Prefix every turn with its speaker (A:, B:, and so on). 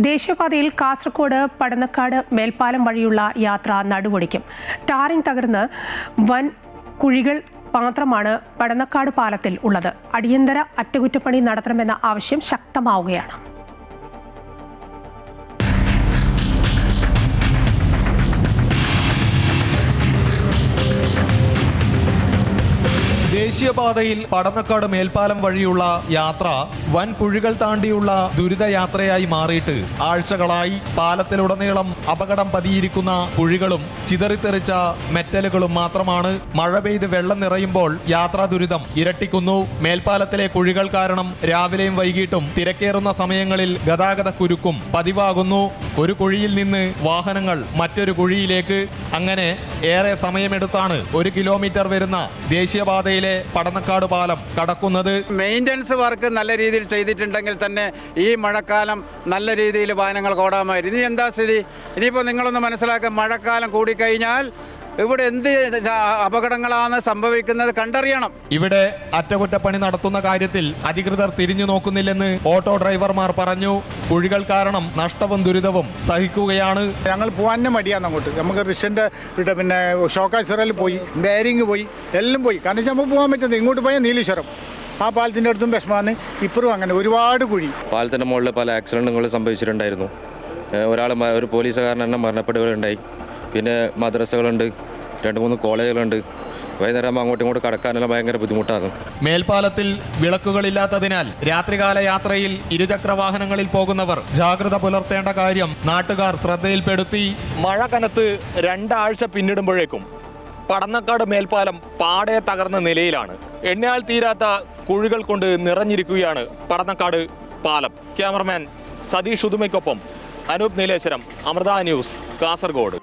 A: ദേശീയപാതയിൽ കാസർഗോഡ് പടന്നക്കാട് മേൽപ്പാലം വഴിയുള്ള യാത്ര നടുവൊടിക്കും. ടാറിംഗ് തകർന്ന് വൻ കുഴികൾ മാത്രമാണ് പടന്നക്കാട് പാലത്തിൽ ഉള്ളത്. അടിയന്തര അറ്റകുറ്റപ്പണി നടത്തണമെന്ന ആവശ്യം ശക്തമാവുകയാണ്.
B: ദേശീയപാതയിൽ പടന്നക്കാട് മേൽപ്പാലം വഴിയുള്ള യാത്ര വൻ കുഴികൾ താണ്ടിയുള്ള ദുരിതയാത്രയായി മാറിയിട്ട് ആഴ്ചകളായി. പാലത്തിലുടനീളം അപകടം പതിയിരിക്കുന്ന കുഴികളും ചിതറിത്തെറിച്ച മെറ്റലുകളും മാത്രമാണ്. മഴ പെയ്ത് വെള്ളം നിറയുമ്പോൾ യാത്രാ ദുരിതം ഇരട്ടിക്കുന്നു. മേൽപ്പാലത്തിലെ കുഴികൾ കാരണം രാവിലെയും വൈകിട്ടും തിരക്കേറുന്ന സമയങ്ങളിൽ ഗതാഗത കുരുക്കും പതിവാകുന്നു. ഒരു കുഴിയിൽ നിന്ന് വാഹനങ്ങൾ മറ്റൊരു കുഴിയിലേക്ക്, അങ്ങനെ ഏറെ സമയമെടുത്താണ് 1 കിലോമീറ്റർ വരുന്ന ദേശീയപാതയിൽ പടന്നക്കാട് പാലം കടക്കുന്നത്.
C: മെയിൻ്റനൻസ് വർക്ക് നല്ല രീതിയിൽ ചെയ്തിട്ടുണ്ടെങ്കിൽ തന്നെ ഈ മഴക്കാലം നല്ല രീതിയിൽ വാഹനങ്ങൾ ഓടാമായിരുന്നു. ഇനി എന്താ സ്ഥിതി? ഇനിയിപ്പോൾ നിങ്ങളൊന്ന് മനസ്സിലാക്കുക, മഴക്കാലം കൂടിക്കഴിഞ്ഞാൽ ഇവിടെ എന്ത് അപകടങ്ങളാണ് സംഭവിക്കുന്നത് കണ്ടറിയണം.
B: ഇവിടെ അറ്റകുറ്റപ്പണി നടത്തുന്ന കാര്യത്തിൽ അധികൃതർ തിരിഞ്ഞു നോക്കുന്നില്ലെന്ന് ഓട്ടോ ഡ്രൈവർമാർ പറഞ്ഞു. കുഴികൾ കാരണം നഷ്ടവും ദുരിതവും സഹിക്കുകയാണ്.
D: ഞങ്ങൾ പോകാൻ മടിയാണ് അങ്ങോട്ട്. നമുക്ക് റിഷന്റെ പിന്നെ ഷോക്കാശ്വറിൽ പോയി, ബേരിങ് പോയി, എല്ലാം പോയി. കാരണം നമുക്ക് പോകാൻ പറ്റുന്നത് ഇങ്ങോട്ട് പോയാൽ നീലീശ്വരം ആ പാലത്തിൻ്റെ അടുത്തും വിഷമമാണ്. ഇപ്പോഴും അങ്ങനെ ഒരുപാട് കുഴി.
E: പാലത്തിൻ്റെ മുകളിൽ പല ആക്സിഡൻറ്റുകൾ സംഭവിച്ചിട്ടുണ്ടായിരുന്നു. ഒരു പോലീസുകാരൻ തന്നെ മരണപ്പെടുകയുണ്ടായി. പിന്നെ മദ്രസകളുണ്ട്, 2-3 കോളേജുകളുണ്ട്. വൈകുന്നേരം അങ്ങോട്ടും ഇങ്ങോട്ടും കടക്കാനെല്ലാം ഭയങ്കര ബുദ്ധിമുട്ടാണ്.
B: മേൽപ്പാലത്തിൽ വിളക്കുകളില്ലാത്തതിനാൽ രാത്രികാല യാത്രയിൽ ഇരുചക്ര വാഹനങ്ങളിൽ പോകുന്നവർ ജാഗ്രത പുലർത്തേണ്ട കാര്യം നാട്ടുകാർ ശ്രദ്ധയിൽപ്പെടുത്തി. മഴ കനത്ത് 2 ആഴ്ച പിന്നിടുമ്പോഴേക്കും പടന്നക്കാട് മേൽപ്പാലം പാടെ തകർന്ന നിലയിലാണ്. എണ്ണിയാൽ തീരാത്ത കുഴികൾ കൊണ്ട് നിറഞ്ഞിരിക്കുകയാണ് പടന്നക്കാട് പാലം. ക്യാമറമാൻ സതീഷ് ഉദുമയ്ക്കൊപ്പം അനൂപ് നീലേശ്വരം, അമൃത ന്യൂസ്, കാസർഗോഡ്.